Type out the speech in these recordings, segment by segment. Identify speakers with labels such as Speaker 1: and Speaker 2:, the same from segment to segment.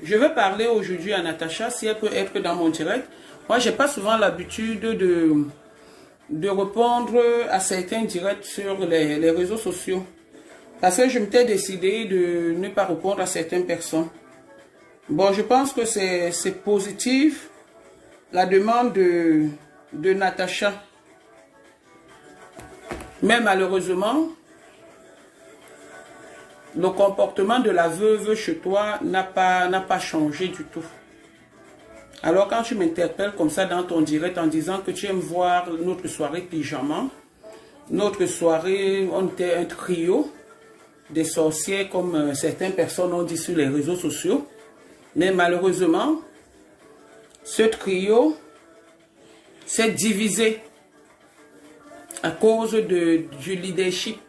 Speaker 1: Je veux parler aujourd'hui à Natacha, si elle peut être dans mon direct. Moi, j'ai pas souvent l'habitude de répondre à certains directs sur les réseaux sociaux. Parce que je m'étais décidé de ne pas répondre à certaines personnes. Bon, je pense que c'est positif, la demande de Natacha. Mais malheureusement, le comportement de la veuve chez toi n'a pas changé du tout. Alors quand tu m'interpelles comme ça dans ton direct en disant que tu aimes voir notre soirée pyjama, notre soirée, on était un trio des sorcières comme certaines personnes ont dit sur les réseaux sociaux. Mais malheureusement, ce trio s'est divisé à cause du leadership.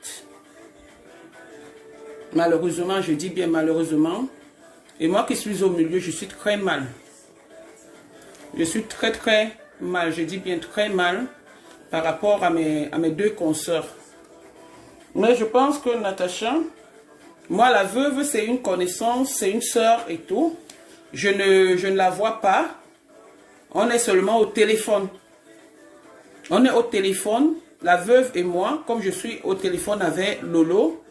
Speaker 1: Malheureusement, je dis bien malheureusement. Et moi qui suis au milieu, je suis très mal. Je suis très mal, je dis bien très mal par rapport à mes deux consoeurs. Mais je pense que Natacha, moi la veuve c'est une connaissance, c'est une sœur et tout. Je ne la vois pas. On est seulement au téléphone. On est au téléphone, la veuve et moi, comme je suis au téléphone avec Lolo.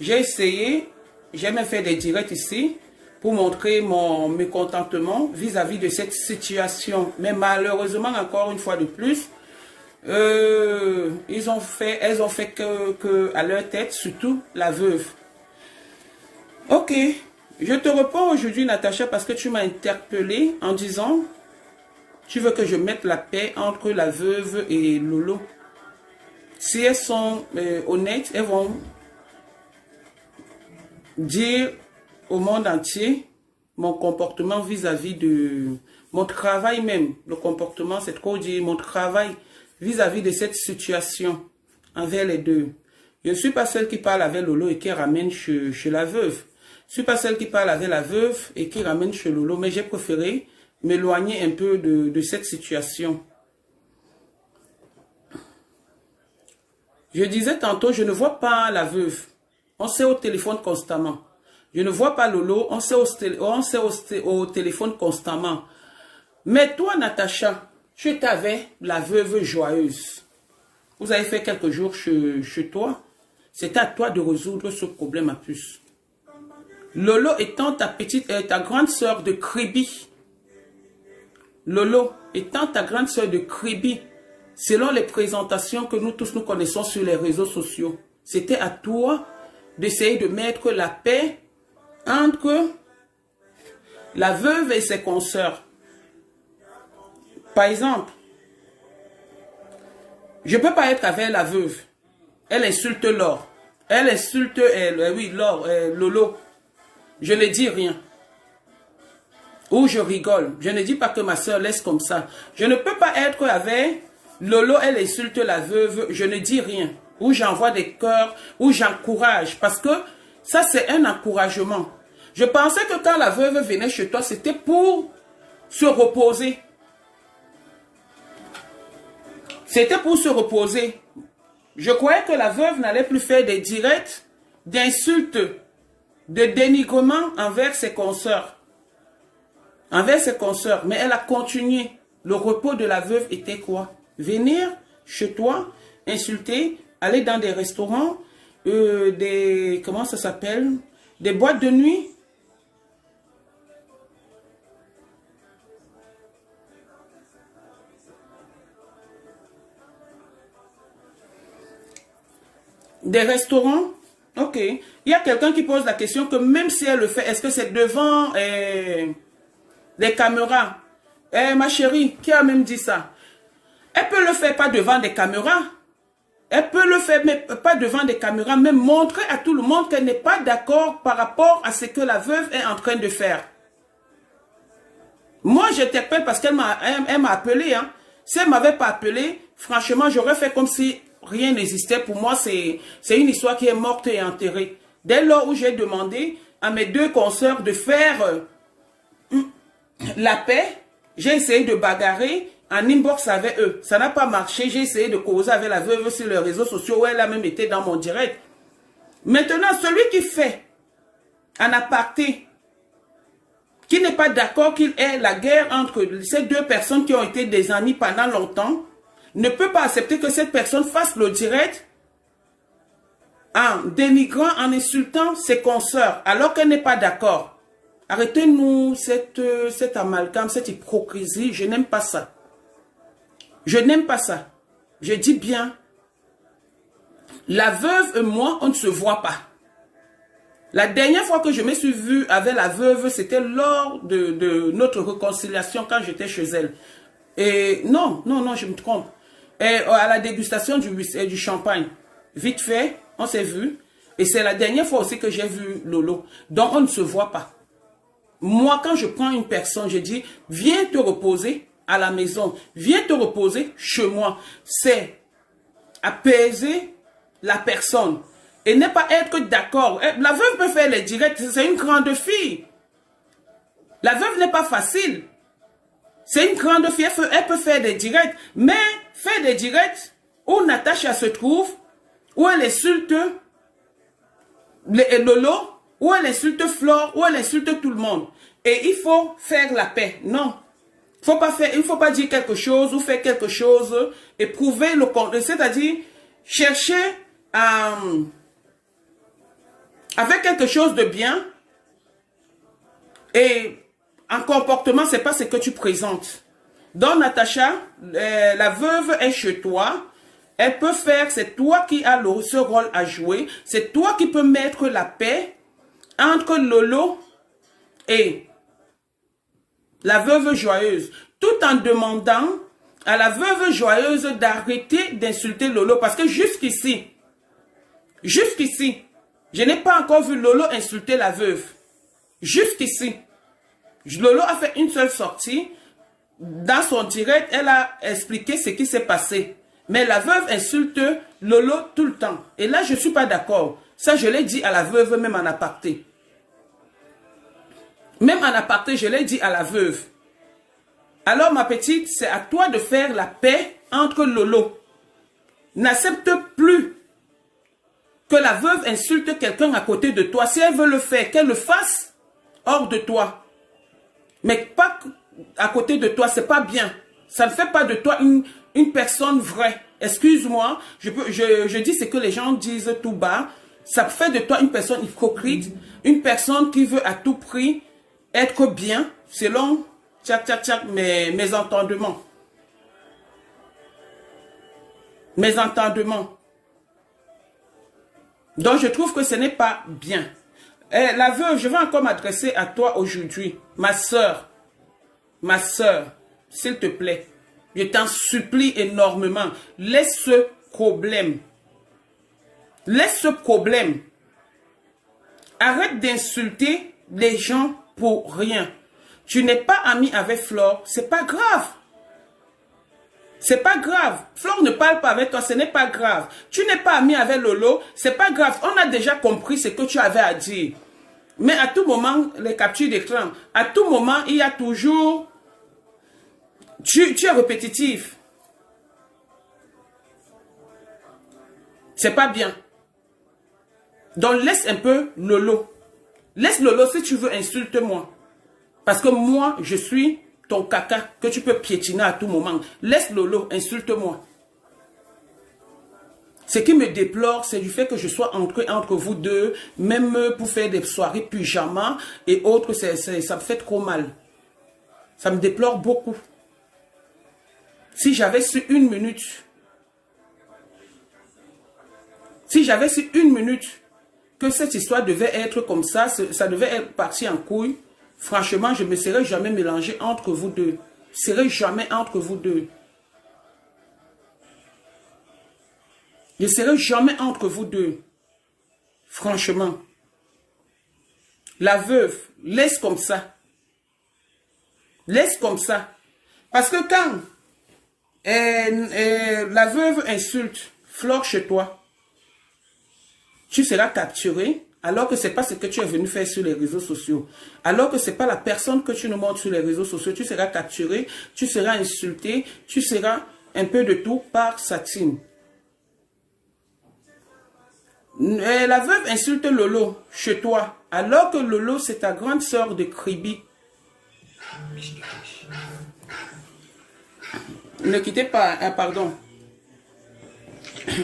Speaker 1: J'ai essayé, j'ai même fait des directs ici pour montrer mon mécontentement vis-à-vis de cette situation. Mais malheureusement, encore une fois de plus, elles ont fait que à leur tête, surtout la veuve. Ok, je te réponds aujourd'hui, Natacha, parce que tu m'as interpellé en disant, tu veux que je mette la paix entre la veuve et Lolo. Si elles sont honnêtes, elles vont dire au monde entier mon comportement vis-à-vis de mon travail même. Le comportement, c'est trop dire mon travail vis-à-vis de cette situation envers les deux. Je ne suis pas celle qui parle avec Lolo et qui ramène chez la veuve. Je ne suis pas celle qui parle avec la veuve et qui ramène chez Lolo, mais j'ai préféré m'éloigner un peu de cette situation. Je disais tantôt, je ne vois pas la veuve. On s'est au téléphone constamment. Je ne vois pas Lolo, on s'est au téléphone constamment. Mais toi, Natacha, tu étais avec la veuve joyeuse. Vous avez fait quelques jours chez toi. C'était à toi de résoudre ce problème à plus. Lolo étant ta grande sœur de Kribi. Lolo étant ta grande sœur de Kribi, selon les présentations que nous tous nous connaissons sur les réseaux sociaux, c'était à toi d'essayer de mettre la paix entre la veuve et ses consoeurs. Par exemple, je ne peux pas être avec la veuve. Elle insulte Laure. Elle insulte Lolo. Je ne dis rien. Ou je rigole. Je ne dis pas que ma soeur laisse comme ça. Je ne peux pas être avec Lolo, elle insulte la veuve. Je ne dis rien. Ou j'envoie des cœurs, ou j'encourage. Parce que ça, c'est un encouragement. Je pensais que quand la veuve venait chez toi, c'était pour se reposer. C'était pour se reposer. Je croyais que la veuve n'allait plus faire des directs d'insultes, de dénigrement envers ses consoeurs. Envers ses consoeurs. Mais elle a continué. Le repos de la veuve était quoi? Venir chez toi, insulter, aller dans des restaurants, comment ça s'appelle? Des boîtes de nuit. Des restaurants. Ok. Il y a quelqu'un qui pose la question que même si elle le fait, est-ce que c'est devant les caméras? Ma chérie, qui a même dit ça? Elle peut le faire pas devant des caméras. Elle peut le faire, mais pas devant des caméras, mais montrer à tout le monde qu'elle n'est pas d'accord par rapport à ce que la veuve est en train de faire. Moi, j'interpelle parce qu'elle m'a appelé. Hein. Si elle ne m'avait pas appelé, franchement, j'aurais fait comme si rien n'existait. Pour moi, c'est une histoire qui est morte et enterrée. Dès lors où j'ai demandé à mes deux consoeurs de faire la paix, j'ai essayé de bagarrer en inbox avec eux. Ça n'a pas marché. J'ai essayé de causer avec la veuve sur les réseaux sociaux où elle a même été dans mon direct. Maintenant, celui qui fait en aparté, qui n'est pas d'accord qu'il y ait la guerre entre ces deux personnes qui ont été des amis pendant longtemps, ne peut pas accepter que cette personne fasse le direct en dénigrant, en insultant ses consoeurs, alors qu'elle n'est pas d'accord. Arrêtez-nous cette amalgame, cette hypocrisie. Je n'aime pas ça. Je n'aime pas ça. Je dis bien, la veuve et moi, on ne se voit pas. La dernière fois que je me suis vue avec la veuve, c'était lors de notre réconciliation quand j'étais chez elle. Et non, je me trompe. Et à la dégustation du champagne. Vite fait, on s'est vu. Et c'est la dernière fois aussi que j'ai vu Lolo. Donc on ne se voit pas. Moi, quand je prends une personne, je dis, viens te reposer à la maison. Viens te reposer chez moi. C'est apaiser la personne. Et ne pas être d'accord. La veuve peut faire les directs. C'est une grande fille. La veuve n'est pas facile. C'est une grande fille. Elle peut faire des directs. Mais faire des directs où Natacha se trouve, où elle insulte Lolo, où elle insulte Flore, où elle insulte tout le monde. Et il faut faire la paix. Non. Il ne faut pas dire quelque chose ou faire quelque chose et prouver le contraire. C'est-à-dire chercher à... avec quelque chose de bien et en comportement, c'est pas ce que tu présentes. Donc, Natacha, la veuve est chez toi. Elle peut faire, c'est toi qui as ce rôle à jouer. C'est toi qui peux mettre la paix entre Lolo et la veuve joyeuse. Tout en demandant à la veuve joyeuse d'arrêter d'insulter Lolo. Parce que jusqu'ici, je n'ai pas encore vu Lolo insulter la veuve. Jusqu'ici. Lolo a fait une seule sortie. Dans son direct, elle a expliqué ce qui s'est passé. Mais la veuve insulte Lolo tout le temps. Et là, je ne suis pas d'accord. Ça, je l'ai dit à la veuve, même en aparté. Même en aparté, je l'ai dit à la veuve. Alors, ma petite, c'est à toi de faire la paix entre Lolo. N'accepte plus que la veuve insulte quelqu'un à côté de toi. Si elle veut le faire, qu'elle le fasse hors de toi. Mais pas à côté de toi, c'est pas bien. Ça ne fait pas de toi une personne vraie. Excuse-moi, je dis ce que les gens disent tout bas. Ça fait de toi une personne hypocrite, une personne qui veut à tout prix être bien, selon mes entendements. Mes entendements. Donc, je trouve que ce n'est pas bien. La veuve, je vais encore m'adresser à toi aujourd'hui. Ma soeur, s'il te plaît, je t'en supplie énormément. Laisse ce problème. Laisse ce problème. Arrête d'insulter les gens pour rien. Tu n'es pas ami avec Flore, c'est pas grave. C'est pas grave. Flore ne parle pas avec toi, ce n'est pas grave. Tu n'es pas ami avec Lolo, c'est pas grave. On a déjà compris ce que tu avais à dire. Mais à tout moment, les captures d'écran, à tout moment, il y a toujours... Tu es répétitif. C'est pas bien. Donc laisse un peu Lolo. Laisse Lolo, si tu veux, insulte-moi. Parce que moi, je suis ton caca que tu peux piétiner à tout moment. Laisse Lolo, insulte-moi. Ce qui me déplore, c'est du fait que je sois entré entre vous deux, même pour faire des soirées pyjama et autres, ça me fait trop mal. Ça me déplore beaucoup. Si j'avais su une minute, que cette histoire devait être comme ça devait être parti en couille, franchement, je ne me serais jamais mélangé entre vous deux. Je ne serais jamais entre vous deux. Je ne serai jamais entre vous deux. Franchement. La veuve, laisse comme ça. Laisse comme ça. Parce que quand la veuve insulte Flore chez toi, tu seras capturé alors que ce n'est pas ce que tu es venu faire sur les réseaux sociaux. Alors que ce n'est pas la personne que tu nous montres sur les réseaux sociaux. Tu seras capturé, tu seras insulté, tu seras un peu de tout par sa team. La veuve insulte Lolo chez toi, alors que Lolo, c'est ta grande sœur de Kribi. Ne quittez pas, ah, pardon.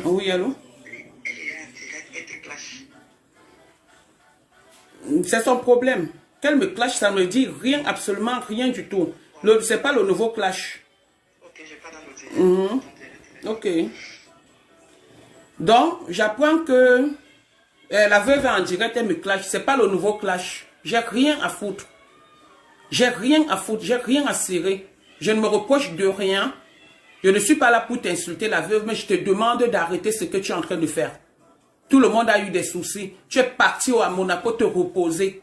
Speaker 1: Oui, allô? C'est son problème. Qu'elle me clash, ça me dit rien, absolument rien du tout. C'est pas le nouveau clash.
Speaker 2: Ok, j'ai pas noté.
Speaker 1: Ok. Donc, j'apprends que la veuve est en direct, elle me clash. C'est pas le nouveau clash. J'ai rien à foutre. J'ai rien à foutre. J'ai rien à cirer. Je ne me reproche de rien. Je ne suis pas là pour t'insulter, la veuve, mais je te demande d'arrêter ce que tu es en train de faire. Tout le monde a eu des soucis. Tu es parti à Monaco te reposer.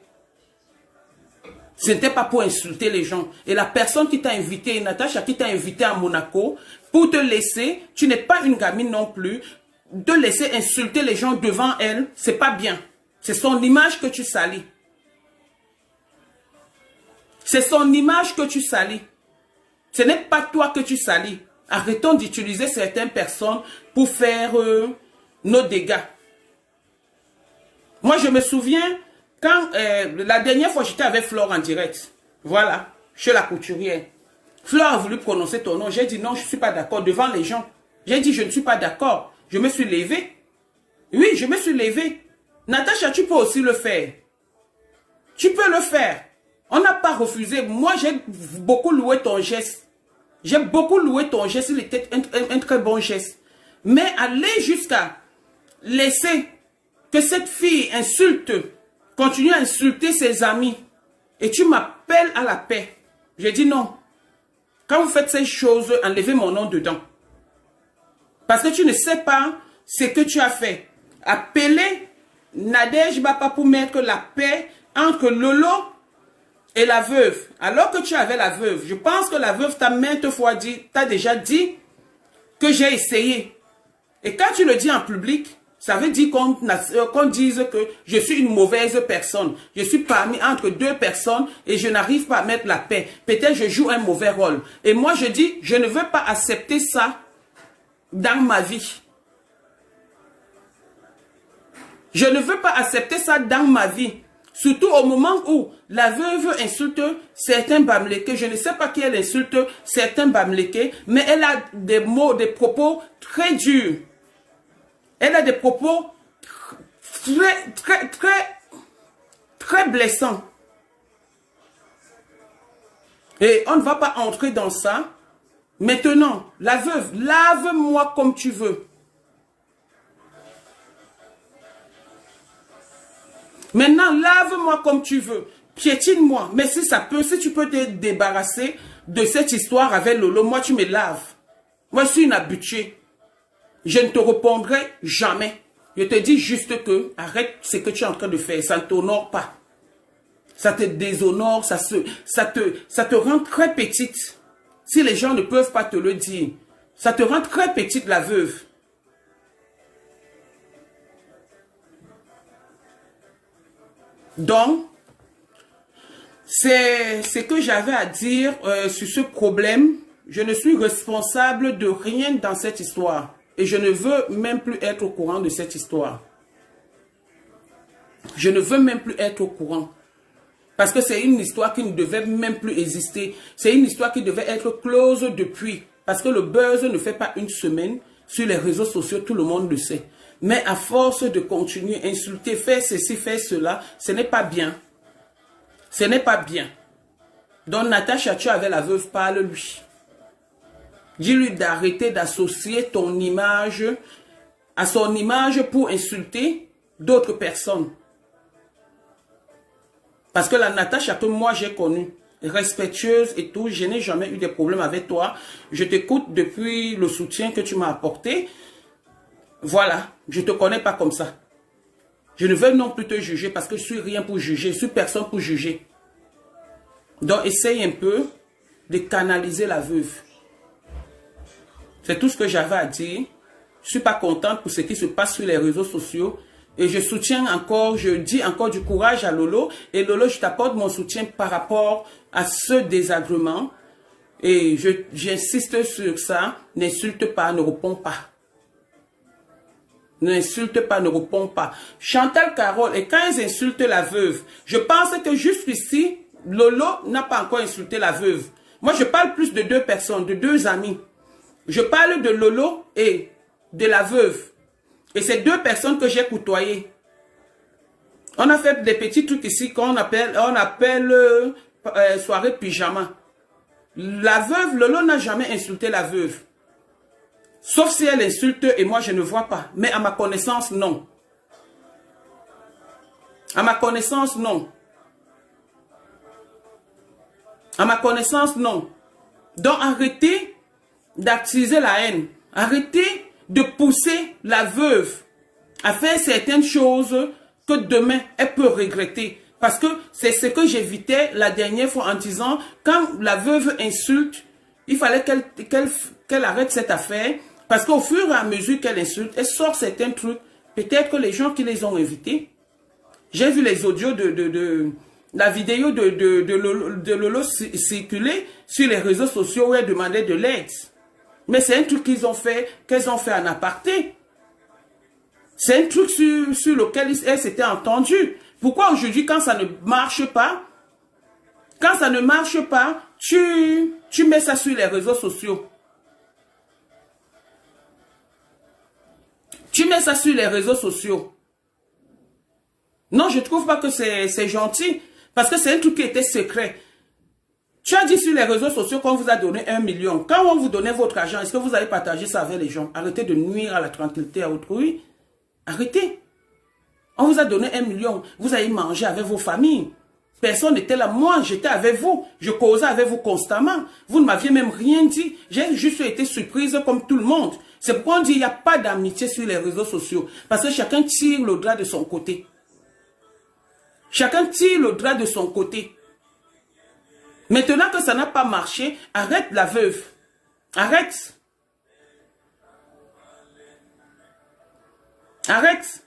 Speaker 1: Ce n'était pas pour insulter les gens. Et la personne qui t'a invité, Natacha, qui t'a invité à Monaco, pour te laisser, tu n'es pas une gamine non plus, de laisser insulter les gens devant elle, c'est pas bien. C'est son image que tu salis. C'est son image que tu salis. Ce n'est pas toi que tu salis. Arrêtons d'utiliser certaines personnes pour faire nos dégâts. Moi, je me souviens, quand la dernière fois, j'étais avec Flore en direct. Voilà, chez la couturière. Flore a voulu prononcer ton nom. J'ai dit non, je ne suis pas d'accord devant les gens. J'ai dit je ne suis pas d'accord. Je me suis levé. Oui, je me suis levé. Natacha, tu peux aussi le faire. Tu peux le faire. On n'a pas refusé. Moi, j'ai beaucoup loué ton geste. J'ai beaucoup loué ton geste. Il était un très bon geste. Mais aller jusqu'à laisser que cette fille insulte, continue à insulter ses amis, et tu m'appelles à la paix. J'ai dit non. Quand vous faites ces choses, enlevez mon nom dedans. Parce que tu ne sais pas ce que tu as fait. Appeler Nadège Bapa pour mettre la paix entre Lolo et la veuve. Alors que tu avais la veuve, je pense que la veuve t'a maintes fois dit, t'a déjà dit que j'ai essayé. Et quand tu le dis en public, ça veut dire qu'on dise que je suis une mauvaise personne. Je suis parmi entre deux personnes et je n'arrive pas à mettre la paix. Peut-être je joue un mauvais rôle. Et moi je dis, je ne veux pas accepter ça dans ma vie. Je ne veux pas accepter ça dans ma vie. Surtout au moment où la veuve insulte certains Bamlékés. Je ne sais pas qui elle insulte certains Bamlékés, mais elle a des mots, des propos très durs. Elle a des propos très blessants. Et on ne va pas entrer dans ça. Maintenant, la veuve, lave-moi comme tu veux. Maintenant, lave-moi comme tu veux. Piétine-moi. Mais si ça peut, si tu peux te débarrasser de cette histoire avec Lolo, moi tu me laves. Moi je suis une habituée. Je ne te répondrai jamais. Je te dis juste que arrête ce que tu es en train de faire. Ça ne t'honore pas. Ça te déshonore, ça te rend très petite. Si les gens ne peuvent pas te le dire, ça te rend très petite la veuve. Donc, c'est ce que j'avais à dire sur ce problème. Je ne suis responsable de rien dans cette histoire. Et je ne veux même plus être au courant de cette histoire. Je ne veux même plus être au courant. Parce que c'est une histoire qui ne devait même plus exister. C'est une histoire qui devait être close depuis. Parce que le buzz ne fait pas une semaine. Sur les réseaux sociaux, tout le monde le sait. Mais à force de continuer à insulter, faire ceci, faire cela, ce n'est pas bien. Ce n'est pas bien. Donc Natacha, tu avais la veuve, parle-lui. Dis-lui d'arrêter d'associer ton image à son image pour insulter d'autres personnes. Parce que la Natacha que moi j'ai connue, respectueuse et tout, je n'ai jamais eu de problème avec toi. Je t'écoute depuis le soutien que tu m'as apporté. Voilà, je ne te connais pas comme ça. Je ne veux non plus te juger parce que je suis rien pour juger, je suis personne pour juger. Donc essaye un peu de canaliser la veuve. C'est tout ce que j'avais à dire. Je ne suis pas contente pour ce qui se passe sur les réseaux sociaux. Et je soutiens encore, je dis encore du courage à Lolo. Et Lolo, je t'apporte mon soutien par rapport à ce désagrément. Et j'insiste sur ça. N'insulte pas, ne réponds pas. N'insulte pas, ne réponds pas. Chantal Carole, et quand ils insultent la veuve, je pense que jusqu'ici, Lolo n'a pas encore insulté la veuve. Moi, je parle plus de deux personnes, de deux amis. Je parle de Lolo et de la veuve. Et c'est deux personnes que j'ai côtoyées. On a fait des petits trucs ici qu'on appelle, soirée pyjama. La veuve, Lolo n'a jamais insulté la veuve. Sauf si elle insulte et moi je ne vois pas. Mais à ma connaissance, non. À ma connaissance, non. À ma connaissance, non. Donc arrêtez d'attiser la haine. Arrêtez de pousser la veuve à faire certaines choses que demain, elle peut regretter. Parce que c'est ce que j'évitais la dernière fois en disant, quand la veuve insulte, il fallait qu'elle arrête cette affaire. Parce qu'au fur et à mesure qu'elle insulte, elle sort certains trucs. Peut-être que les gens qui les ont invités, j'ai vu les audios la vidéo de Lolo circuler sur les réseaux sociaux où elle demandait de l'aide. Mais c'est un truc qu'elles ont fait en aparté. C'est un truc sur lequel elle s'était entendue. Pourquoi aujourd'hui, quand ça ne marche pas, tu mets ça sur les réseaux sociaux? Tu mets ça sur les réseaux sociaux. Non, je ne trouve pas que c'est gentil. Parce que c'est un truc qui était secret. Tu as dit sur les réseaux sociaux qu'on vous a donné 1 million. Quand on vous donnait votre argent, est-ce que vous allez partager ça avec les gens? Arrêtez de nuire à la tranquillité à autrui. Arrêtez. On vous a donné 1 million. Vous allez manger avec vos familles. Personne n'était là. Moi, j'étais avec vous. Je causais avec vous constamment. Vous ne m'aviez même rien dit. J'ai juste été surprise comme tout le monde. C'est pourquoi on dit qu'il n'y a pas d'amitié sur les réseaux sociaux. Parce que chacun tire le drap de son côté. Chacun tire le drap de son côté. Maintenant que ça n'a pas marché, arrête la veuve. Arrête. Arrête.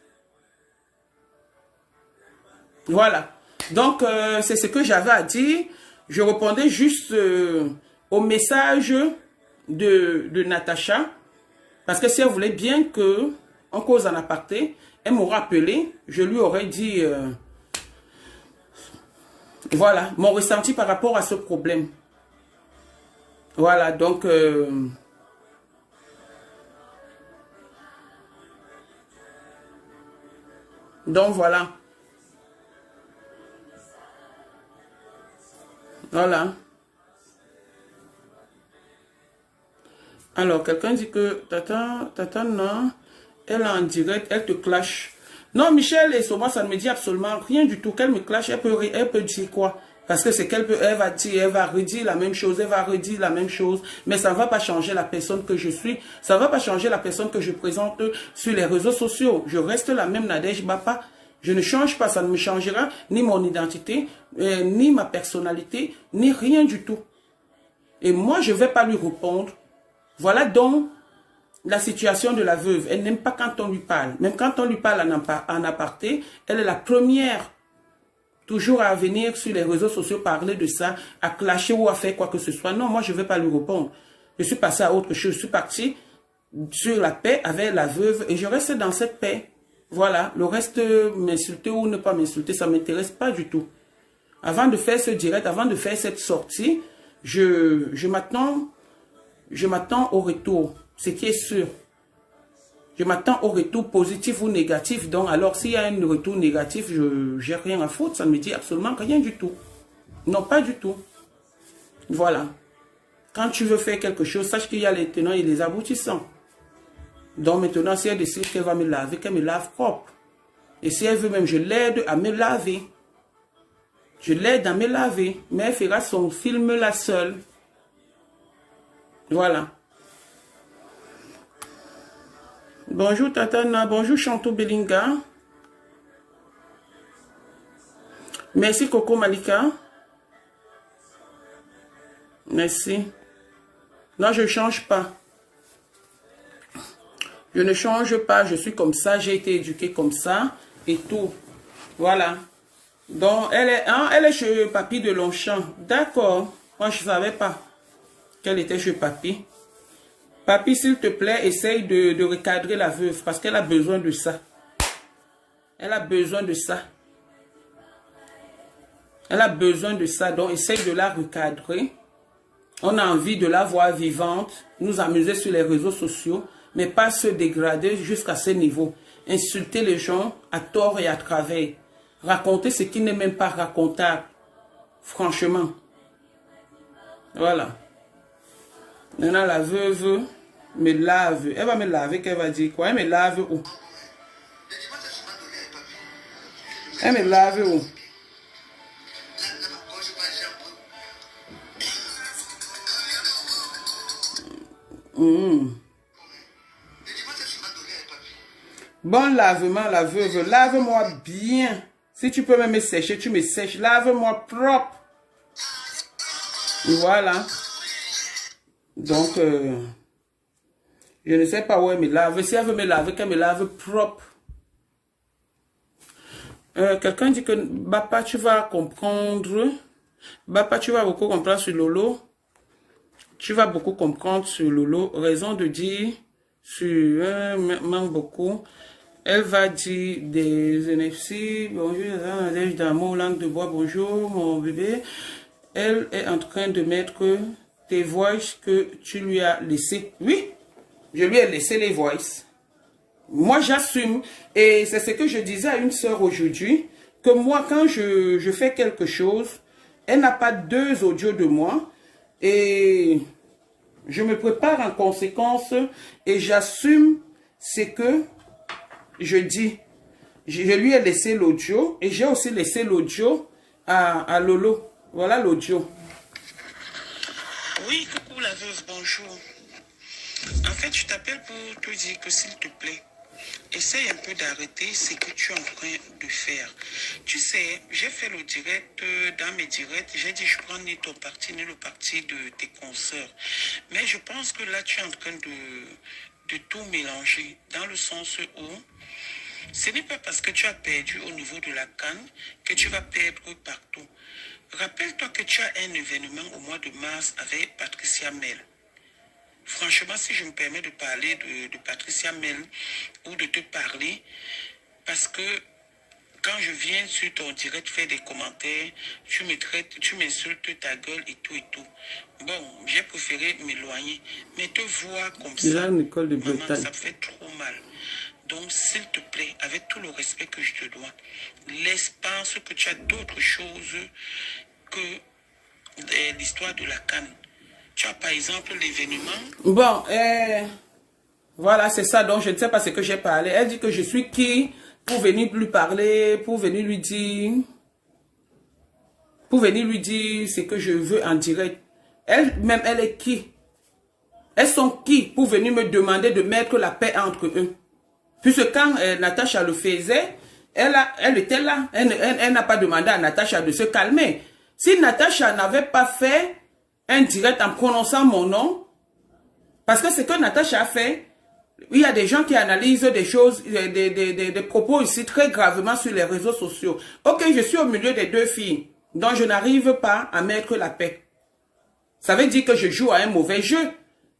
Speaker 1: Voilà. Donc, c'est ce que j'avais à dire. Je répondais juste au message de Natacha. Parce que si elle voulait bien qu'on cause en aparté, elle m'aurait appelé. Je lui aurais dit... voilà, mon ressenti par rapport à ce problème. Voilà, donc... donc, voilà. Voilà. Alors, quelqu'un dit que Tata, non, elle est en direct, elle te clash. Non, Michel et Soma, ça ne me dit absolument rien du tout. Qu'elle me clash, elle peut dire quoi? Parce que c'est elle va dire, elle va redire la même chose, elle va redire la même chose. Mais ça ne va pas changer la personne que je suis. Ça ne va pas changer la personne que je présente sur les réseaux sociaux. Je reste la même Nadège Bapa. Je ne change pas, ça ne me changera ni mon identité, ni ma personnalité, ni rien du tout. Et moi, je ne vais pas lui répondre. Voilà donc la situation de la veuve. Elle n'aime pas quand on lui parle. Même quand on lui parle en aparté, elle est la première toujours à venir sur les réseaux sociaux parler de ça, à clasher ou à faire quoi que ce soit. Non, moi, je ne vais pas lui répondre. Je suis passé à autre chose. Je suis parti sur la paix avec la veuve et je reste dans cette paix. Voilà. Le reste, m'insulter ou ne pas m'insulter, ça ne m'intéresse pas du tout. Avant de faire ce direct, avant de faire cette sortie, je m'attends au retour. Ce qui est sûr. Je m'attends au retour positif ou négatif. Donc, alors, s'il y a un retour négatif, je n'ai rien à foutre. Ça ne me dit absolument rien du tout. Non, pas du tout. Voilà. Quand tu veux faire quelque chose, sache qu'il y a les tenants et les aboutissants. Donc, maintenant, si elle décide qu'elle va me laver, qu'elle me lave propre. Et si elle veut même, je l'aide à me laver. Je l'aide à me laver. Mais elle fera son film là seule. Voilà. Bonjour Tatana, bonjour Chantou Belinga. Merci Coco Malika. Merci. Non, je ne change pas. Je ne change pas, je suis comme ça, j'ai été éduquée comme ça et tout. Voilà. Donc, elle est chez Papy de Longchamp. D'accord. Moi, je ne savais pas qu'elle était chez Papy. Papy, s'il te plaît, essaye de recadrer la veuve parce qu'elle a besoin de ça. Elle a besoin de ça. Elle a besoin de ça, donc essaye de la recadrer. On a envie de la voir vivante, nous amuser sur les réseaux sociaux, mais pas se dégrader jusqu'à ce niveau. Insulter les gens à tort et à travers. Raconter ce qui n'est même pas racontable. Franchement. Voilà. Maintenant, la veuve me lave. Elle va me laver, qu'elle va dire quoi? Elle me lave où? Elle me lave où? Bon lavement, la veuve. Lave-moi bien. Si tu peux même me sécher, tu me sèches. Lave-moi propre. Voilà. Donc, je ne sais pas où elle me lave. Si elle veut me laver, qu'elle me lave propre. Quelqu'un dit que Bapa, tu vas comprendre. Bapa, tu vas beaucoup comprendre sur Lolo. Tu vas beaucoup comprendre sur Lolo. Raison de dire sur manque beaucoup. Elle va dire des NFC. Bonjour, Nadège d'amour, langue de bois. Bonjour, mon bébé. Elle est en train de mettre tes voices que tu lui as laissées. Oui, je lui ai laissé les voices. Moi, j'assume. Et c'est ce que je disais à une sœur aujourd'hui. Que moi, quand je fais quelque chose, elle n'a pas 2 audios de moi. Et je me prépare en conséquence. Et j'assume ce que je dis. Je lui ai laissé l'audio. Et j'ai aussi laissé l'audio à Lolo. Voilà l'audio.
Speaker 2: Oui, coucou la veuve, bonjour. En fait, je t'appelle pour te dire que s'il te plaît, essaye un peu d'arrêter ce que tu es en train de faire. Tu sais, j'ai fait le direct, dans mes directs, j'ai dit je prends ni ton parti ni le parti de tes consoeurs. Mais je pense que là, tu es en train de tout mélanger, dans le sens où ce n'est pas parce que tu as perdu au niveau de la CAN que tu vas perdre partout. Rappelle-toi que tu as un événement au mois de mars avec Patricia Mel. Franchement, si je me permets de parler de Patricia Mel ou de te parler, parce que quand je viens sur ton direct faire des commentaires, tu me traites, tu m'insultes ta gueule et tout et tout. Bon, j'ai préféré m'éloigner, mais te voir comme ça, maman, ça me fait trop mal. Donc, s'il te plaît, avec tout le respect que je te dois, laisse penser que tu as d'autres choses que l'histoire de la CAN. Tu as par exemple l'événement.
Speaker 1: Bon, voilà, c'est ça. Donc, je ne sais pas ce que j'ai parlé. Elle dit que je suis qui pour venir lui parler, pour venir lui dire ce que je veux en direct. Elle-même, elle est qui? Elles sont qui pour venir me demander de mettre la paix entre eux? Puisque quand Natacha le faisait, elle était là. Elle n'a pas demandé à Natacha de se calmer. Si Natacha n'avait pas fait un direct en prononçant mon nom, parce que ce que Natacha a fait, il y a des gens qui analysent des choses, des propos ici très gravement sur les réseaux sociaux. Ok, je suis au milieu des 2 filles, donc je n'arrive pas à mettre la paix. Ça veut dire que je joue à un mauvais jeu.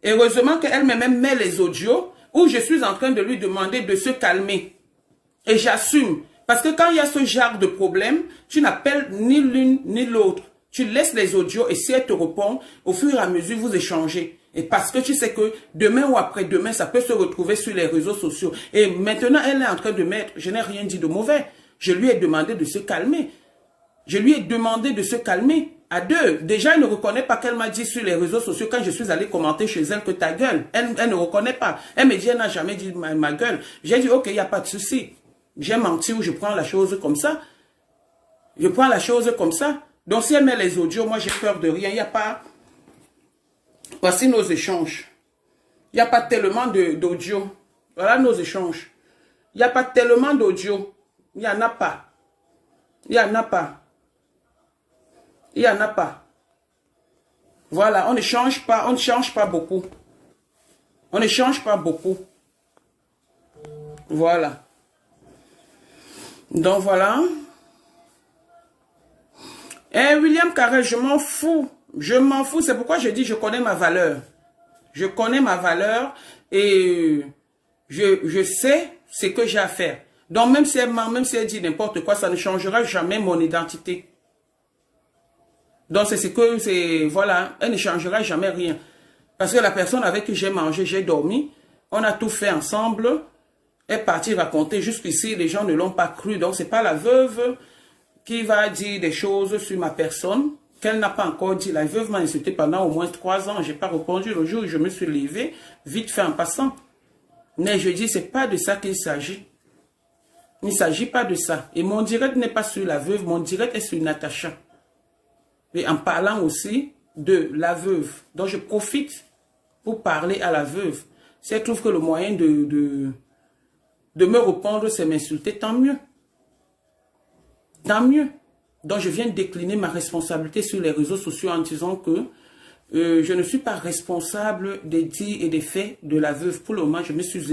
Speaker 1: Heureusement qu'elle même met les audios où je suis en train de lui demander de se calmer. Et j'assume. Parce que quand il y a ce genre de problème, tu n'appelles ni l'une ni l'autre. Tu laisses les audios et si elle te répond, au fur et à mesure, vous échangez. Et parce que tu sais que demain ou après-demain, ça peut se retrouver sur les réseaux sociaux. Et maintenant, elle est en train de mettre, je n'ai rien dit de mauvais. Je lui ai demandé de se calmer. Je lui ai demandé de se calmer. À 2. Déjà, elle ne reconnaît pas qu'elle m'a dit sur les réseaux sociaux quand je suis allé commenter chez elle que ta gueule. Elle ne reconnaît pas. Elle me dit, elle n'a jamais dit ma gueule. J'ai dit, ok, il n'y a pas de souci. J'ai menti ou je prends la chose comme ça. Je prends la chose comme ça. Donc, si elle met les audios, moi, j'ai peur de rien. Il n'y a pas... Voici nos échanges. Il n'y a pas tellement d'audio. Voilà nos échanges. Il n'y a pas tellement d'audio. Il n'y en a pas. Il n'y en a pas. Il n'y en a pas. Voilà, on ne change pas beaucoup. On ne change pas beaucoup. Voilà. Donc voilà. Et William Carré, je m'en fous. Je m'en fous. C'est pourquoi je dis je connais ma valeur. Je connais ma valeur et je sais ce que j'ai à faire. Donc même si elle ment, même si elle dit n'importe quoi, ça ne changera jamais mon identité. Donc, c'est ce que c'est, voilà, elle ne changera jamais rien. Parce que la personne avec qui j'ai mangé, j'ai dormi, on a tout fait ensemble, elle est partie raconter jusqu'ici, les gens ne l'ont pas cru. Donc, c'est pas la veuve qui va dire des choses sur ma personne qu'elle n'a pas encore dit. La veuve m'a insulté pendant au moins 3 ans. Je n'ai pas répondu le jour où je me suis levé, vite fait en passant. Mais je dis, c'est pas de ça qu'il s'agit. Il ne s'agit pas de ça. Et mon direct n'est pas sur la veuve, mon direct est sur Natacha. Et en parlant aussi de la veuve. Donc je profite pour parler à la veuve. Si elle trouve que le moyen de me répondre, c'est m'insulter, tant mieux. Tant mieux. Donc je viens de décliner ma responsabilité sur les réseaux sociaux en disant que je ne suis pas responsable des dits et des faits de la veuve. Pour le moment, je me suis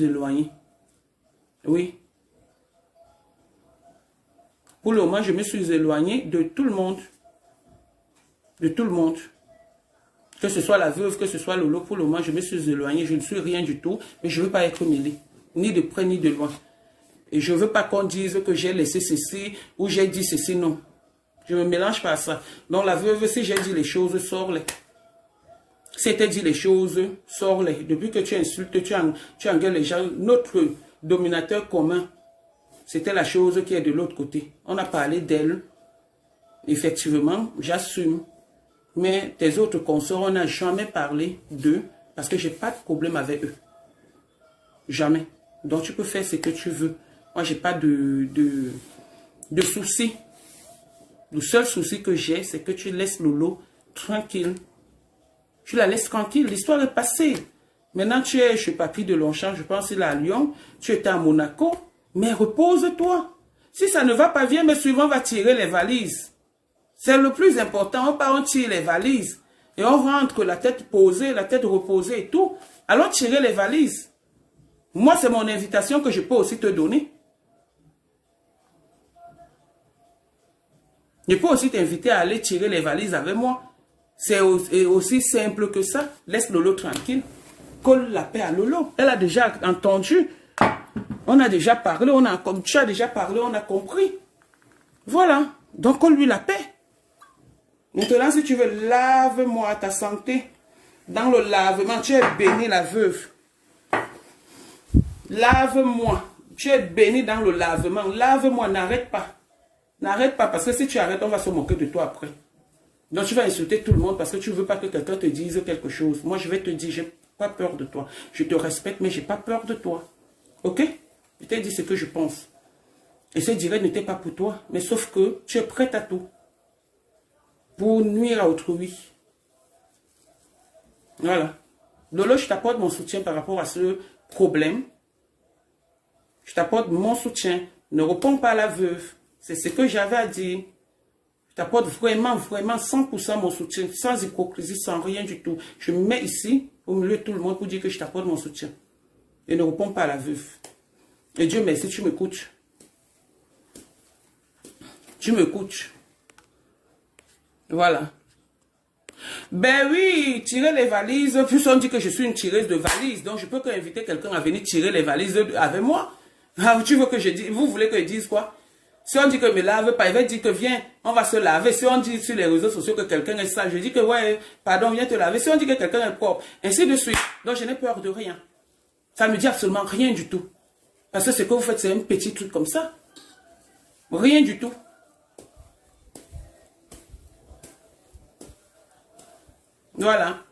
Speaker 1: éloigné. Oui. Pour le moment, je me suis éloigné de tout le monde. De tout le monde. Que ce soit la veuve, que ce soit Lolo, pour le moment, je me suis éloigné. Je ne suis rien du tout. Mais je ne veux pas être mêlé. Ni de près, ni de loin. Et je ne veux pas qu'on dise que j'ai laissé ceci ou j'ai dit ceci. Non. Je ne me mélange pas à ça. Donc la veuve, si j'ai dit les choses, sors-les. Si tu as dit les choses, sors-les. Depuis que tu insultes, tu engueules les gens. Notre dominateur commun, c'était la chose qui est de l'autre côté. On a parlé d'elle. Effectivement, j'assume. Mais tes autres consorts, on n'a jamais parlé d'eux parce que je n'ai pas de problème avec eux. Jamais. Donc tu peux faire ce que tu veux. Moi, je n'ai pas de soucis. Le seul souci que j'ai, c'est que tu laisses Lolo tranquille. Tu la laisses tranquille. L'histoire est passée. Maintenant, tu es chez Papy de Longchamp, je pense qu'il est à Lyon. Tu étais à Monaco. Mais repose-toi. Si ça ne va pas, viens me suivre, on va tirer les valises. C'est le plus important. On part, on tire les valises. Et on rentre la tête posée, la tête reposée et tout. Allons tirer les valises. Moi, c'est mon invitation que je peux aussi te donner. Je peux aussi t'inviter à aller tirer les valises avec moi. C'est aussi simple que ça. Laisse Lolo tranquille. Colle la paix à Lolo. Elle a déjà entendu. On a déjà parlé. Tu as déjà parlé, on a compris. Voilà. Donc, colle-lui la paix. Maintenant, si tu veux, lave-moi ta santé. Dans le lavement, tu es béni, la veuve. Lave-moi. Tu es béni dans le lavement. Lave-moi, n'arrête pas. N'arrête pas, parce que si tu arrêtes, on va se moquer de toi après. Donc tu vas insulter tout le monde parce que tu ne veux pas que quelqu'un te dise quelque chose. Moi, je vais te dire, je n'ai pas peur de toi. Je te respecte, mais je n'ai pas peur de toi. Ok? Je t'ai dit ce que je pense. Et ce direct n'était pas pour toi. Mais sauf que tu es prête à tout. Pour nuire à autrui. Voilà. Lolo, je t'apporte mon soutien par rapport à ce problème. Je t'apporte mon soutien. Ne réponds pas à la veuve. C'est ce que j'avais à dire. Je t'apporte vraiment, vraiment 100% mon soutien, sans hypocrisie, sans rien du tout. Je me mets ici, au milieu de tout le monde, pour dire que je t'apporte mon soutien. Et ne réponds pas à la veuve. Et Dieu merci, tu m'écoutes. Tu m'écoutes. Voilà. Ben oui, tirer les valises. Plus on dit que je suis une tireuse de valises. Donc je peux inviter quelqu'un à venir tirer les valises avec moi. Ah, tu veux que je dise, vous voulez que je dise quoi? Si on dit que me lave pas, il va dire que viens, on va se laver. Si on dit sur les réseaux sociaux que quelqu'un est sale, je dis que ouais, pardon, viens te laver. Si on dit que quelqu'un est propre, ainsi de suite. Donc je n'ai peur de rien. Ça ne me dit absolument rien du tout. Parce que ce que vous faites, c'est un petit truc comme ça. Rien du tout. Voilà.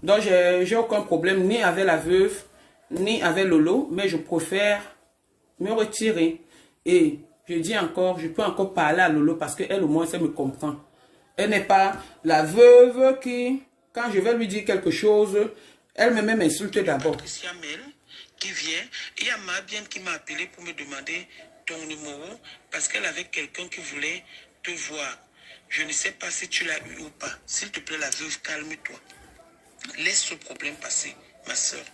Speaker 1: Donc j'ai aucun problème ni avec la veuve, ni avec Lolo, mais je préfère me retirer. Et je dis encore, je peux encore parler à Lolo parce qu'elle au moins, elle me comprend. Elle n'est pas la veuve qui, quand je vais lui dire quelque chose, elle me même insulte d'abord.
Speaker 2: Qui vient, et il y a Mabienne qui m'a appelé pour me demander ton numéro parce qu'elle avait quelqu'un qui voulait te voir. Je ne sais pas si tu l'as eu ou pas. S'il te plaît, la veuve, calme-toi. Laisse ce problème passer, ma soeur.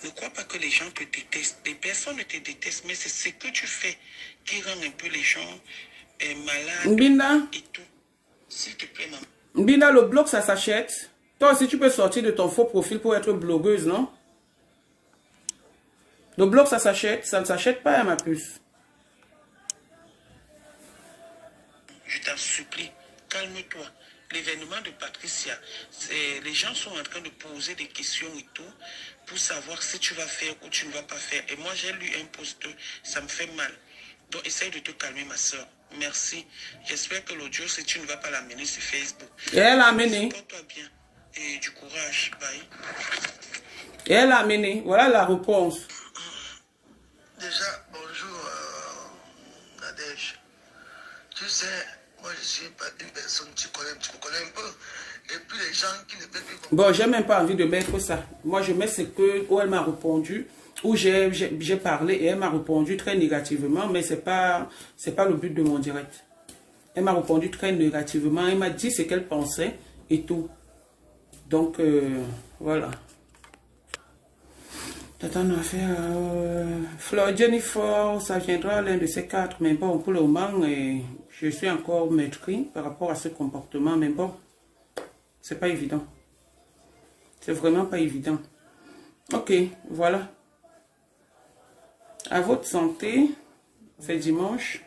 Speaker 2: Ne crois pas que les gens te détestent. Les personnes ne te détestent, mais c'est ce que tu fais qui rend un peu les gens malades
Speaker 1: Mbinda,
Speaker 2: et tout. S'il te plaît, maman.
Speaker 1: Mbinda, le blog, ça s'achète. Toi aussi, tu peux sortir de ton faux profil pour être blogueuse, non? Le blog, ça s'achète. Ça ne s'achète pas, ma puce.
Speaker 2: Je t'en supplie, calme-toi. L'événement de Patricia, les gens sont en train de poser des questions et tout pour savoir si tu vas faire ou tu ne vas pas faire. Et moi, j'ai lu un post, ça me fait mal. Donc, essaye de te calmer, ma soeur. Merci. J'espère que l'audio, si tu ne vas pas l'amener sur Facebook.
Speaker 1: Et elle l'a amené.
Speaker 2: Porte-toi bien. Et du courage. Bye.
Speaker 1: Et elle l'a amené. Voilà la réponse.
Speaker 3: Déjà, bonjour, Nadège. Tu sais, moi je suis pas une personne, tu me connais un peu. Et puis les gens qui ne peuvent plus comprendre.
Speaker 1: Bon, j'ai même pas envie de mettre ça. Moi, je mets ce que où elle m'a répondu, où j'ai parlé et elle m'a répondu très négativement, mais c'est pas le but de mon direct. Elle m'a répondu très négativement, elle m'a dit ce qu'elle pensait et tout. Donc, voilà. T'attends à faire Fleur Jennifer, ça viendra l'un de ces quatre, mais bon, pour le moment, je suis encore maîtrise par rapport à ce comportement, mais bon, c'est pas évident. C'est vraiment pas évident. Ok, voilà. À votre santé, c'est dimanche.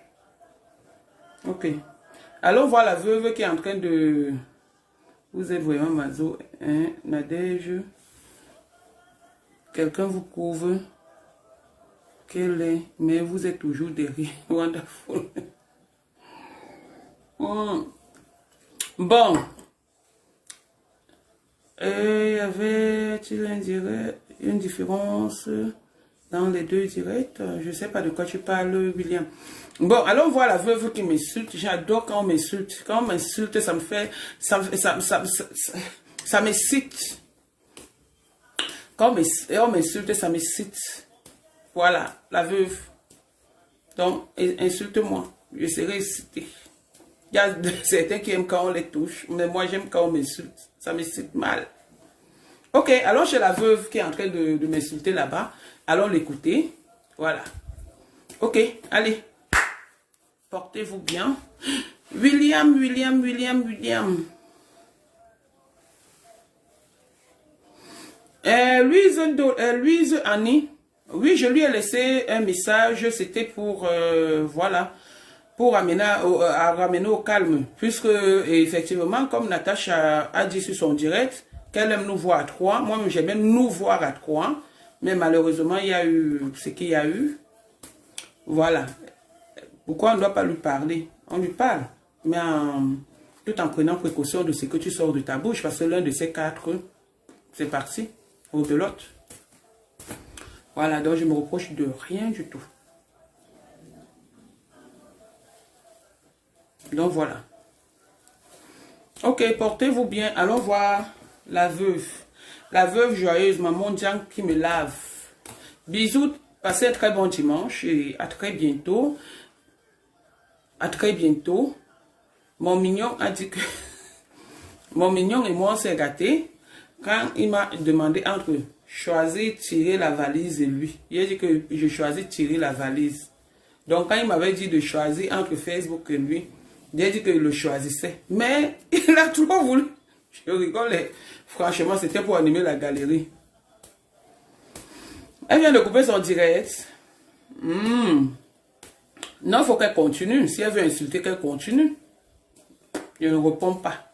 Speaker 1: Ok. Allons voir la veuve qui est en train de... Vous êtes vraiment mazo, hein, Nadège. Quelqu'un vous prouve qu'elle est, mais vous êtes toujours derrière. Wonderful. Bon. Y avait-il une différence dans les deux directs? Je ne sais pas de quoi tu parles, William. Bon, allons voir la veuve qui m'insulte. J'adore quand on m'insulte. Quand on m'insulte, ça me fait... Ça m'excite. Quand on m'insulte, ça m'excite. Voilà, la veuve. Donc, insulte-moi. Je serai excité. Il y a certains qui aiment quand on les touche, mais moi j'aime quand on m'insulte. Ça m'excite mal. Ok, allons chez la veuve qui est en train de m'insulter là-bas. Allons l'écouter. Voilà. Ok, allez. Portez-vous bien. William. Louise Annie. Oui, je lui ai laissé un message. C'était pour, voilà, pour ramener au calme. Puisque, effectivement, comme Natacha a dit sur son direct, qu'elle aime nous voir à trois. Moi-même, j'aime même nous voir à trois. Mais malheureusement, il y a eu ce qu'il y a eu. Voilà. Pourquoi on ne doit pas lui parler? On lui parle. Mais tout en prenant précaution de ce que tu sors de ta bouche. Parce que l'un de ces quatre, c'est parti. Ou de l'autre. Voilà, donc je me reproche de rien du tout. Donc voilà. Ok, portez-vous bien. Allons voir la veuve. La veuve joyeuse, maman Diane qui me lave. Bisous, passez un très bon dimanche et à très bientôt. À très bientôt. Mon mignon a dit que... Mon mignon et moi on s'est gâtés. Quand il m'a demandé entre choisir tirer la valise et lui, il a dit que je choisis tirer la valise. Donc quand il m'avait dit de choisir entre Facebook et lui, il a dit qu'il le choisissait. Mais il a trop voulu. Je rigole. Franchement, c'était pour animer la galerie. Elle vient de couper son direct. Non, il faut qu'elle continue. Si elle veut insulter, qu'elle continue. Je ne réponds pas.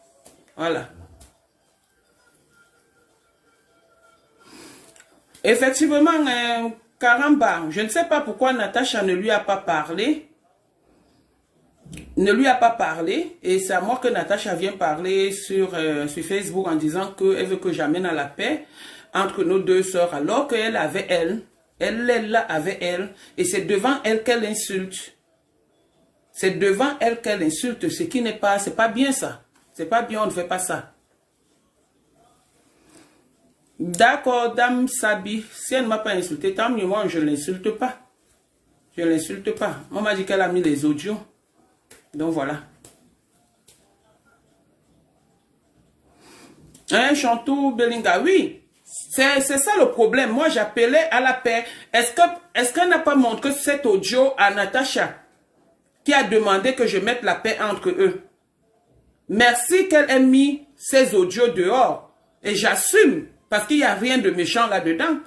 Speaker 1: Voilà. Effectivement, Caramba, je ne sais pas pourquoi Natacha ne lui a pas parlé. Ne lui a pas parlé. Et c'est à moi que Natacha vient parler sur Facebook en disant qu'elle veut que j'amène à la paix entre nos deux sœurs. Alors qu'elle avait elle est là avec elle. Et c'est devant elle qu'elle insulte. C'est devant elle qu'elle insulte. Ce qui n'est pas, c'est pas bien ça. C'est pas bien, on ne fait pas ça. D'accord, Dame Sabi, si elle ne m'a pas insulté, tant mieux, moi je ne l'insulte pas. Je ne l'insulte pas. On m'a dit qu'elle a mis les audios. Donc voilà. Hein, Chantou Belinga, oui. C'est ça le problème. Moi j'appelais à la paix. Est-ce qu'elle n'a pas montré cet audio à Natacha qui a demandé que je mette la paix entre eux? Merci qu'elle ait mis ces audios dehors. Et j'assume. Parce qu'il n'y a rien de méchant là-dedans.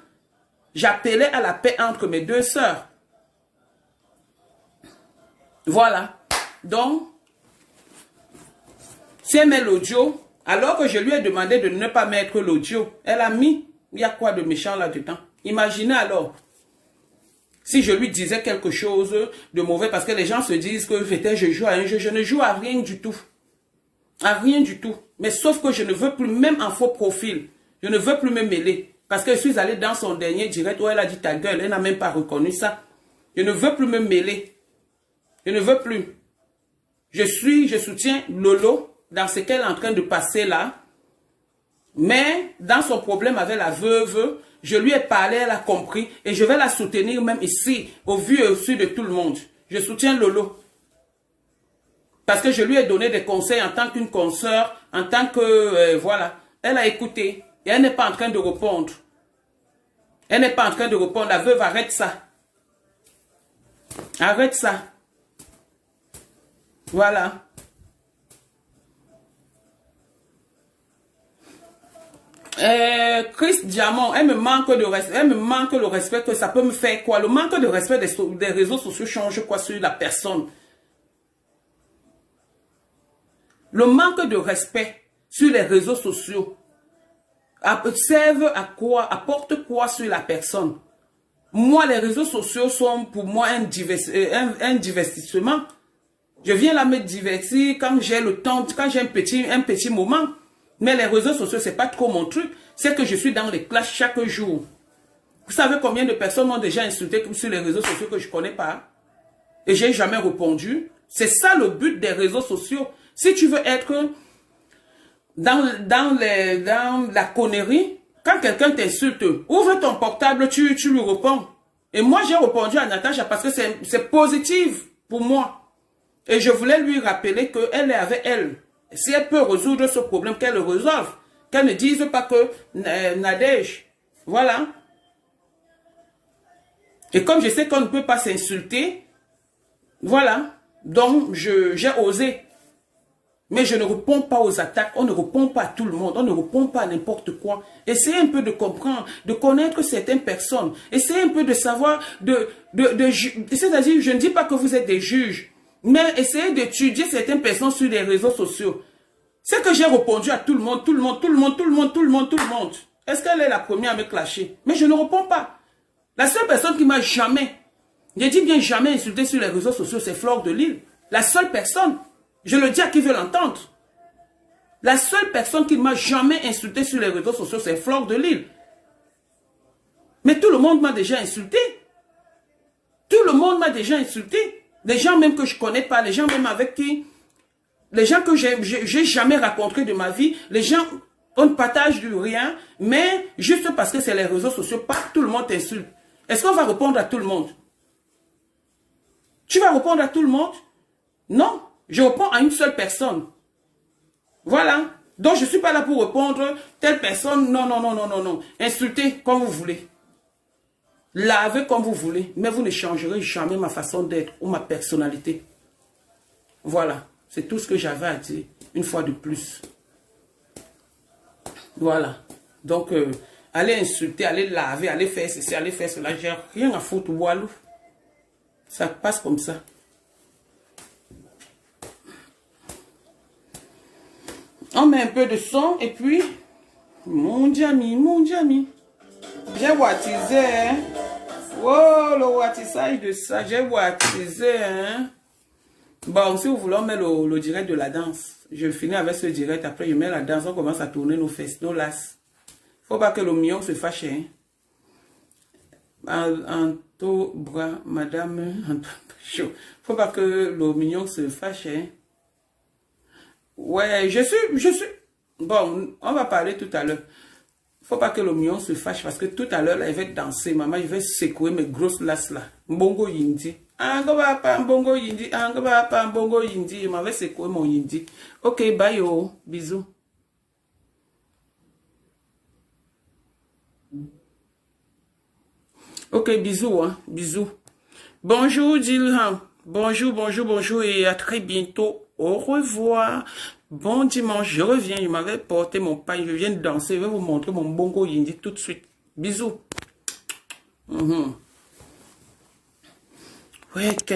Speaker 1: J'appelais à la paix entre mes deux sœurs. Voilà. Donc, Si elle met l'audio, alors que je lui ai demandé de ne pas mettre l'audio, elle a mis, il y a quoi de méchant là-dedans? Imaginez alors, si je lui disais quelque chose de mauvais, parce que les gens se disent que je joue à un jeu, je ne joue à rien du tout. À rien du tout. Mais sauf que je ne veux plus, même en faux profil, je ne veux plus me mêler. Parce que je suis allée dans son dernier direct où elle a dit ta gueule, elle n'a même pas reconnu ça. Je ne veux plus me mêler. Je ne veux plus. Je soutiens Lolo dans ce qu'elle est en train de passer là. Mais dans son problème avec la veuve, je lui ai parlé, elle a compris. Et je vais la soutenir même ici, au vu et au su de tout le monde. Je soutiens Lolo. Parce que je lui ai donné des conseils en tant qu'une consoeur, en tant que, voilà. Elle a écouté. Et elle n'est pas en train de répondre. Elle n'est pas en train de répondre. La veuve, arrête ça. Arrête ça. Voilà. Chris Diamant, elle me manque de respect. Elle me manque le respect que ça peut me faire quoi? Le manque de respect des réseaux sociaux change quoi sur la personne? Le manque de respect sur les réseaux sociaux servent à quoi? Apporte quoi sur la personne? Moi, les réseaux sociaux sont pour moi un divertissement. Je viens là me divertir quand j'ai le temps, quand j'ai un petit moment. Mais les réseaux sociaux, c'est pas trop mon truc. C'est que je suis dans les clashs chaque jour. Vous savez combien de personnes m'ont déjà insulté sur les réseaux sociaux que je connais pas? Et j'ai jamais répondu. C'est ça le but des réseaux sociaux. Si tu veux être dans la connerie, quand quelqu'un t'insulte, ouvre ton portable, tu lui réponds. Et moi, j'ai répondu à Natacha parce que c'est positif pour moi. Et je voulais lui rappeler qu'elle est avec elle. Si elle peut résoudre ce problème, qu'elle le résolve. Qu'elle ne dise pas que Nadège. Voilà. Et comme je sais qu'on ne peut pas s'insulter, voilà. Donc, j'ai osé. Mais je ne réponds pas aux attaques. On ne répond pas à tout le monde. On ne répond pas à n'importe quoi. Essayez un peu de comprendre, de connaître certaines personnes. Essayez un peu de savoir, c'est-à-dire, je ne dis pas que vous êtes des juges. Mais essayez d'étudier certaines personnes sur les réseaux sociaux. C'est que j'ai répondu à tout le monde, tout le monde. Est-ce qu'elle est la première à me clasher? Mais je ne réponds pas. La seule personne qui m'a jamais, j'ai dit bien jamais insulté sur les réseaux sociaux, c'est Flore de Lille. La seule personne. Je le dis à qui veut l'entendre. La seule personne qui m'a jamais insulté sur les réseaux sociaux, c'est Flore de Lille. Mais tout le monde m'a déjà insulté. Tout le monde m'a déjà insulté. Les gens même que je ne connais pas, les gens même avec qui, les gens que j'ai jamais rencontrés de ma vie, les gens, on ne partage du rien, mais juste parce que c'est les réseaux sociaux, pas tout le monde t'insulte. Est-ce qu'on va répondre à tout le monde? Tu vas répondre à tout le monde? Non, je réponds à une seule personne. Voilà. Donc je ne suis pas là pour répondre telle personne, non. Insultez comme vous voulez. Lavez comme vous voulez, mais vous ne changerez jamais ma façon d'être ou ma personnalité. Voilà, c'est tout ce que j'avais à dire, une fois de plus. Voilà, donc allez insulter, allez laver, allez faire ceci, allez faire cela, j'ai rien à foutre, walou. Ça passe comme ça. On met un peu de son et puis, mon diami. J'ai wattisé, hein. Oh, le wattissage de ça, j'ai wattisé, hein. Bon, si vous voulez, on met le direct de la danse. Je finis avec ce direct, après je mets la danse, on commence à tourner nos fesses, nos lasses. Faut pas que le mignon se fâche, hein. Anto bras, madame, faut pas que le mignon se fâche, hein. Ouais, je suis. Bon, on va parler tout à l'heure. Faut pas que le mignon se fâche parce que tout à l'heure, là, il va danser. Maman, je vais secouer mes grosses lasses là. Mbongo yindi. Mbongo yindi. Mbongo yindi. Je m'avais secoué mon yindi. Ok, bye yo. Bisous. Ok, bisous, hein. Bisous. Bonjour, Dilham. Bonjour et à très bientôt. Au revoir. Bon dimanche, je reviens. Je m'avais porté mon pain. Je viens de danser. Je vais vous montrer mon bongo yindi tout de suite. Bisous. Ouais, ok.